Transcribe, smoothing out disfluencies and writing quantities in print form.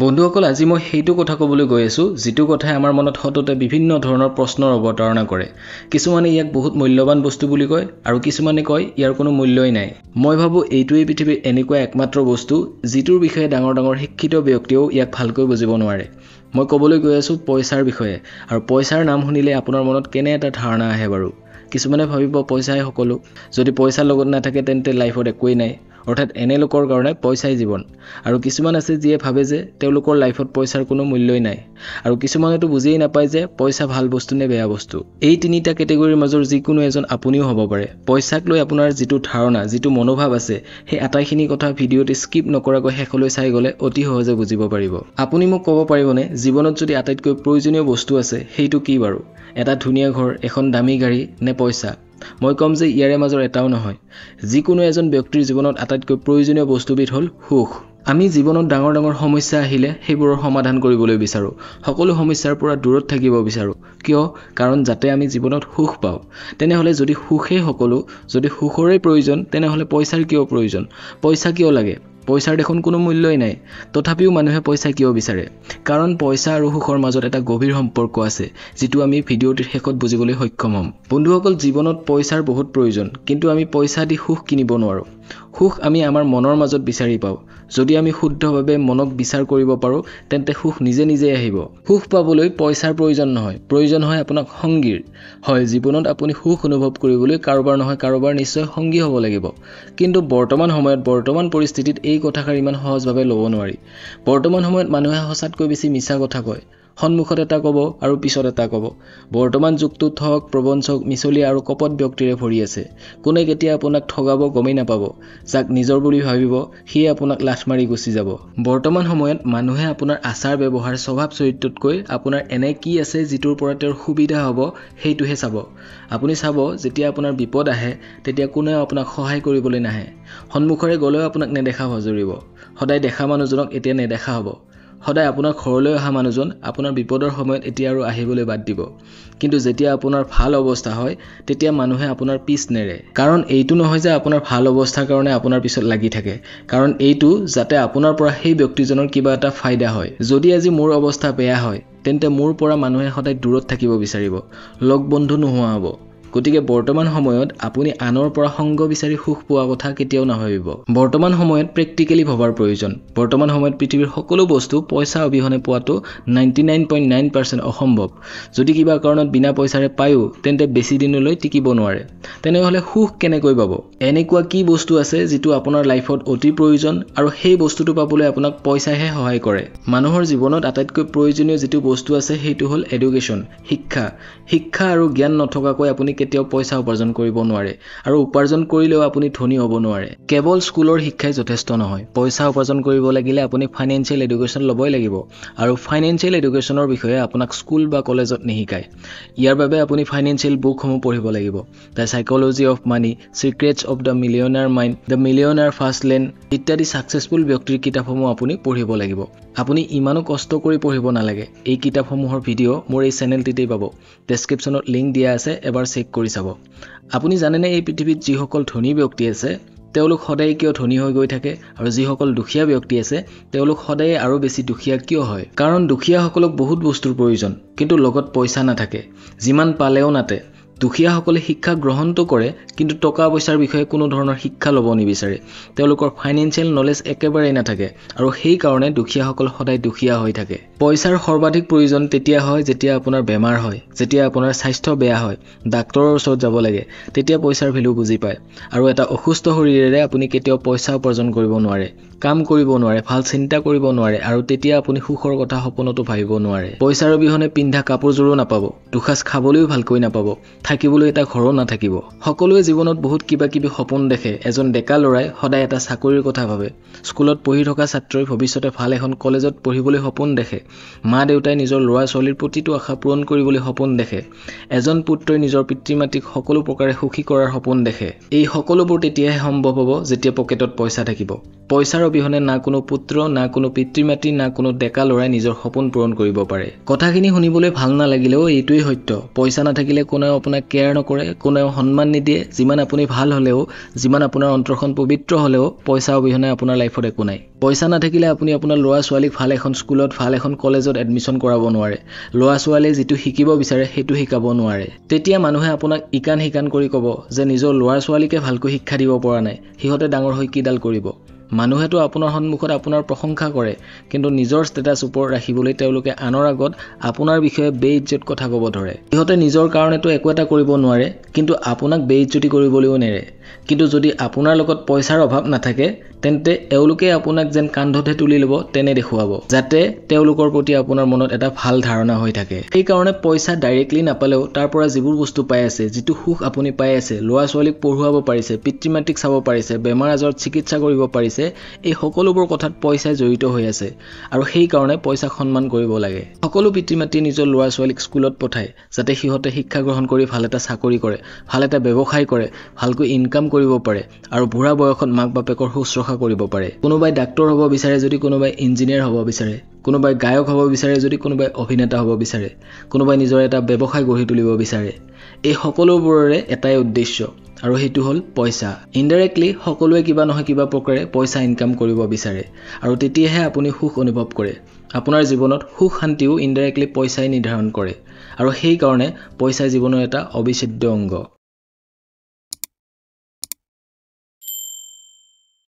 বন্ধুসকল আজি মই সেইটো কথা ক'বলৈ গৈ আছো যেটো কথাই আমাৰ মনত হততে বিভিন্ন ধৰণৰ প্ৰশ্নৰ অৱতাৰণা কৰে কিছুমানে ইয়াক বহুত মূল্যৱান বস্তু বুলি কয় আৰু কিছুমানে কয় ইয়াৰ কোনো মূল্যই নাই মই ভাবো এইটোই পৃথিৱীৰ এনেকুৱা একমাত্ৰ বস্তু যিটোৰ বিষয়ে ডাঙৰ ডাঙৰ শিক্ষিত ব্যক্তিও ইয়াক ভালকৈ বুজিব নোৱাৰে মই ক'বলৈ গৈ আছো পইচাৰ বিষয়ে আৰু পইচাৰ নাম শুনিলে আপোনাৰ মনত কেনে এটা ধাৰণা আহে বাৰু কিছুমানে ভাবিব পইচাই সকলো যদি পইচা লগত নাথাকে তেন্তে লাইফত একোই নাই অৰ্থাৎ এনে লোকৰ কাৰণে পইচাই জীৱন আৰু কিছুমান আছে যিয়ে ভাবে যে তেওঁলোকৰ লাইফত পইচাৰ কোনো মূল্যই নাই আৰু কিছুমানেতো বুজিই নাপায় যে পইচা ভাল বস্তু নে বেয়া বস্তু এই তিনিটা ক্যাটেগৰীৰ মাজৰ যিকোনো এজন আপুনিও হ'ব পাৰে পইচাক লৈ আপোনাৰ যিটো ধাৰণা যিটো মনোভাৱ আছে সেই আটাইখিনি কথা ভিডিঅ'টি স্কিপ নকৰাকৈ শেষলৈ চাই গলে অতি সহজে বুজিব পাৰিব আপুনি মোক ক'ব পাৰিবনে জীৱনত যদি আটাইতকৈ প্ৰয়োজনীয় বস্তু আছে সেইটো কি বাৰু এটা ধুনীয়া ঘৰ এখন দামী গাড়ী নে পইচা মই কম যে ইয়াৰে মাজৰ এটাও নহয় যিকোনো এজন ব্যক্তিৰ জীৱনত আটাইতকৈ প্ৰয়োজনীয় বস্তুবিধ হ'ল সুখ আমি জীৱনত ডাঙৰ ডাঙৰ সমস্যা আহিলে সেইবোৰৰ সমাধান কৰিবলৈ বিচাৰো সকলো সমস্যাৰ পৰা দূৰত থাকিব বিচাৰো কিয় কাৰণ যাতে আমি জীৱনত সুখ পাওঁ তেনেহলে যদি সুখেই সকলো যদি সুখৰে প্ৰয়োজন তেনেহলে পইচাৰ কিয় প্ৰয়োজন পইচা কিয় লাগে পইচাৰ দেখোন কোনো মূল্যই নাই তথাপিও মানুহে পইচা কিয় বিচাৰে কাৰণ পইচা আৰু সুখৰ মাজত এটা গভীৰ সম্পৰ্ক আছে যেটো আমি ভিডিঅ'টিৰ শেষত বুজিবলৈ সক্ষম হ'ম বন্ধুসকল জীৱনত পইচাৰ বহুত প্ৰয়োজন কিন্তু আমি পইচা দি সুখ কিনিব নোৱাৰো সুখ আমি আমাৰ মনৰ মাজত বিচাৰি পাওঁ যদি আমি শুদ্ধভাৱে মনক বিচাৰ কৰিব পাৰো তেন্তে সুখ নিজে নিজে আহিব সুখ পাবলৈ পইচাৰ প্ৰয়োজন নহয় প্ৰয়োজন হয় আপোনাক সংগীৰ হয় জীৱনত আপুনি সুখ অনুভৱ কৰিবলৈ কাৰোবাৰ নহয় কাৰোবাৰ নিশ্চয় সংগী হ'ব লাগিব কিন্তু বৰ্তমান সময়ত বৰ্তমান পৰিস্থিতিত এই কথাষাৰ ইমান সহজভাৱে ল'ব নোৱাৰি বৰ্তমান সময়ত মানুহে সঁচাতকৈ বেছি মিছা কথা কয় সন্মুখত এটা ক'ব আৰু পিছত এটা ক'ব বৰ্তমান যুগটোত হওক প্ৰবঞ্চক মিছলীয়া আৰু কপট ব্যক্তিৰে ভৰি আছে কোনে কেতিয়া আপোনাক ঠগাব গমেই নাপাব যাক নিজৰ বুলি ভাবিব সিয়ে আপোনাক লাঠ মাৰি গুচি যাব বৰ্তমান সময়ত মানুহে আপোনাৰ আচাৰ ব্যৱহাৰ স্বভাৱ চৰিত্ৰতকৈ আপোনাৰ এনে কি আছে যিটোৰ পৰা তেওঁৰ সুবিধা হ'ব সেইটোহে চাব আপুনি চাব যেতিয়া আপোনাৰ বিপদ আহে তেতিয়া কোনেও আপোনাক সহায় কৰিবলৈ নাহে সন্মুখৰে গলেও আপোনাক নেদেখা হজৰিব সদায় দেখা মানুহজনক এতিয়া নেদেখা হ'ব সদায় আপোনাৰ ঘৰলৈ অহা মানুহজন আপোনাৰ বিপদৰ সময়ত এতিয়া আৰু আহিবলৈ বাদ দিব কিন্তু যেতিয়া আপোনাৰ ভাল অৱস্থা হয় তেতিয়া মানুহে আপোনাৰ পিছ নেৰে কাৰণ এইটো নহয় যে আপোনাৰ ভাল অৱস্থাৰ কাৰণে আপোনাৰ পিছত লাগি থাকে কাৰণ এইটো যাতে আপোনাৰ পৰা সেই ব্যক্তিজনৰ কিবা এটা ফায়দা হয় যদি আজি মোৰ অৱস্থা বেয়া হয় তেন্তে মোৰ পৰা মানুহে সদায় দূৰত থাকিব বিচাৰিব লগ বন্ধু নোহোৱা হ'ব গতিকে বৰ্তমান সময়ত আপুনি আনৰ পৰা সংগ বিচাৰি সুখ পোৱা কথা কেতিয়াও নাভাবিব বৰ্তমান সময়ত প্ৰেক্টিক্যালি ভবাৰ প্ৰয়োজন বৰ্তমান সময়ত পৃথিৱীৰ সকলো বস্তু পইচা অবিহনে পোৱাটো 99.9% অসম্ভৱ যদি কিবা কাৰণত বিনা পইচাৰে পায়ো তেন্তে বেছি দিনলৈ টিকিব নোৱাৰে তেনেহলে সুখ কেনেকৈ পাব এনেকুৱা কি বস্তু আছে যেটো আপোনাৰ লাইফত অতি প্ৰয়োজন আৰু সেই বস্তুটো পাবলৈ আপোনাক পইচাহে সহায় কৰে মানুহৰ জীৱনত আটাইতকৈ প্ৰয়োজনীয় যেটো বস্তু আছে সেইটো হ'ল এডুকেশ্যন শিক্ষা আৰু জ্ঞান নথকাকৈ আপুনি কেতিয়াও পইচা উপাৰ্জন কৰিব নোৱাৰে আৰু উপাৰ্জন কৰিলেও আপুনি ধনী হ'ব নোৱাৰে কেৱল স্কুলৰ শিক্ষাই যথেষ্ট নহয় পইচা উপাৰ্জন কৰিব লাগিলে আপুনি ফাইনান্সিয়েল এডুকেশ্যন ল'বই লাগিব আৰু ফাইনান্সিয়েল এডুকেশ্যনৰ বিষয়ে আপোনাক স্কুল বা কলেজত নিশিকায় ইয়াৰ বাবে আপুনি ফাইনান্সিয়েল বুকসমূহ পঢ়িব লাগিব the psychology of money secrets of the millionaire mind the millionaire fast lane ইত্যাদি সাকসেসফুল ব্যক্তিৰ কিতাপসমূহ আপুনি পঢ়িব লাগিব আপুনি ইমানো কষ্ট কৰি পঢ়িব নালাগে এই কিতাপসমূহৰ ভিডিঅ' মোৰ এই চেনেলটিতেই পাব ডেসক্ৰিপচনত লিংক দিয়া আছে এবাৰ চেক কৰি চাব আপুনি জানেনে এই পৃথিৱীত যিসকল ধনী ব্যক্তি আছে তেওঁলোক সদায় কিয় ধনী হৈ গৈ থাকে আৰু যিসকল দুখীয়া ব্যক্তি আছে তেওঁলোক সদায় আৰু বেছি দুখীয়া কিয় হয় কাৰণ দুখীয়াসকলক বহুত বস্তুৰ প্ৰয়োজন কিন্তু লগত পইচা নাথাকে যিমান পালেও নাতে দুখীয়াসকলে শিক্ষা গ্ৰহণটো কৰে কিন্তু টকা পইচাৰ বিষয়ে কোনো ধৰণৰ শিক্ষা ল'ব নিবিচাৰে তেওঁলোকৰ ফাইনান্সিয়েল নলেজ একেবাৰেই নাথাকে আৰু সেই কাৰণে দুখীয়াসকল সদায় দুখীয়া হৈ থাকে পইচাৰ সৰ্বাধিক প্ৰয়োজন তেতিয়া হয় যেতিয়া আপোনাৰ বেমাৰ হয় যেতিয়া আপোনাৰ স্বাস্থ্য বেয়া হয় ডাক্তৰৰ ওচৰত যাব লাগে তেতিয়া পইচাৰ ভ্যালু বুজি পায় আৰু এটা অসুস্থ শৰীৰেৰে আপুনি কেতিয়াও পইচা উপাৰ্জন কৰিব নোৱাৰে কাম কৰিব নোৱাৰে ভাল চিন্তা কৰিব নোৱাৰে আৰু তেতিয়া আপুনি সুখৰ কথা সপোনতো ভাবিব নোৱাৰে পইচাৰ অবিহনে পিন্ধা কাপোৰজোৰো নাপাব দুখাজ খাবলৈও ভালকৈ নাপাব থাকিবলৈ এটা ঘৰো নাথাকিব সকলোৱে জীৱনত বহুত কিবা কিবি সপোন দেখে এজন ডেকা লৰাই সদায় এটা চাকৰিৰ কথা ভাবে স্কুলত পঢ়ি থকা ছাত্ৰই ভৱিষ্যতে ভাল এখন কলেজত পঢ়িবলৈ সপোন দেখে মা দেউতাই নিজৰ ল'ৰা ছোৱালীৰ প্ৰতিটো আশা পূৰণ কৰিবলৈ সপোন দেখে এজন পুত্ৰই নিজৰ পিতৃ-মাতৃক সকলো প্ৰকাৰে সুখী কৰাৰ সপোন দেখে এই সকলোবোৰ তেতিয়াহে সম্ভৱ হ'ব যেতিয়া পকেটত পইচা থাকিব পইচাৰ অবিহনে না কোনো পুত্ৰ না কোনো পিতৃ-মাতৃ না কোনো ডেকা লৰাই নিজৰ সপোন পূৰণ কৰিব পাৰে কথাখিনি শুনিবলৈ ভাল নালাগিলেও এইটোই সত্য পইচা নাথাকিলে কোনেও আপোনাক আপোনাক কেয়াৰ নকৰে, কোনেও সন্মান নিদিয়ে, যিমান আপুনি ভাল হ'লেও, যিমান আপোনাৰ অন্তৰখন পবিত্ৰ হ'লেও পইচা অবিহনে আপোনাৰ লাইফত একো নাই। পইচা নাথাকিলে আপুনি আপোনাৰ ল'ৰা ছোৱালীক ভাল এখন স্কুলত, ভাল এখন কলেজত এডমিশ্যন কৰাব নোৱাৰে। ল'ৰা ছোৱালীয়ে যিটো শিকিব বিচাৰে সেইটো শিকাব নোৱাৰে। তেতিয়া মানুহে আপোনাক ইকান সিকান কৰি ক'ব যে নিজৰ ল'ৰা ছোৱালীকে ভালকৈ শিক্ষা দিব পৰা নাই, সিহঁতে ডাঙৰ হৈ কিডাল কৰিব। মানুহেতো আপোনাৰ সন্মুখত আপোনাৰ প্ৰশংসা কৰে, কিন্তু নিজৰ ষ্টেটাছ ওপৰত ৰাখিবলৈ তেওঁলোকে আনৰ আগত আপোনাৰ বিষয়ে বেইজ্জত কথা ক'ব ধৰে। সিহঁতে নিজৰ কাৰণেতো একো এটা কৰিব নোৱাৰে, কিন্তু আপোনাক বেইজ্জতি কৰিবলৈও নেৰে। কিন্তু যদি আপোনাৰ লগত পইচাৰ অভাৱ নাথাকে, তেন্তে এওঁলোকে আপোনাক যেন কান্ধতে তুলি ল'ব তেনে দেখুৱাব, যাতে তেওঁলোকৰ প্ৰতি আপোনাৰ মনত এটা ভাল ধাৰণা হৈ থাকে। সেইকাৰণে পইচা ডাইৰেক্টলি নাপালেও তাৰ পৰা যিবোৰ বস্তু পাই আছে, যিটো সুখ আপুনি পাই আছে, ল'ৰা ছোৱালীক পঢ়ুৱাব পাৰিছে, পিতৃ মাতৃক চাব পাৰিছে, বেমাৰ আজাৰত চিকিৎসা কৰিব পাৰিছে, এই সকলোবোৰ কথাত পইচাই জড়িত হৈ আছে। আৰু সেইকাৰণে পইচাক সন্মান কৰিব লাগে। সকলো পিতৃ মাতৃয়ে নিজৰ ল'ৰা ছোৱালীক স্কুলত পঠায়, যাতে সিহঁতে শিক্ষা গ্ৰহণ কৰি ভাল এটা চাকৰি কৰে, ভাল এটা ব্যৱসায় কৰে, ভালকৈ ইনকাম কৰিব পাৰে আৰু বুঢ়া বয়সত মাক বাপেকৰ শুশ্ৰূষা কৰিব পাৰে। কোনোবাই ডাক্তৰ হ'ব বিচাৰে যদি কোনোবাই ইঞ্জিনিয়াৰ হ'ব বিচাৰে, কোনোবাই গায়ক হ'ব বিচাৰে যদি কোনোবাই অভিনেতা হ'ব বিচাৰে, কোনোবাই নিজৰ এটা ব্যৱসায় গঢ়ি তুলিব বিচাৰে। এই সকলোবোৰৰে এটাই উদ্দেশ্য, আৰু সেইটো হ'ল পইচা। ইনডাইৰেক্টলি সকলোৱে কিবা নহয় কিবা প্ৰকাৰে পইচা ইনকাম কৰিব বিচাৰে, আৰু তেতিয়াহে আপুনি সুখ অনুভৱ কৰে। আপোনাৰ জীৱনত সুখ শান্তিও ইনডাইৰেক্টলি পইচাই নিৰ্ধাৰণ কৰে, আৰু সেইকাৰণে পইচাই জীৱনৰ এটা অবিচ্ছেদ্য অংগ।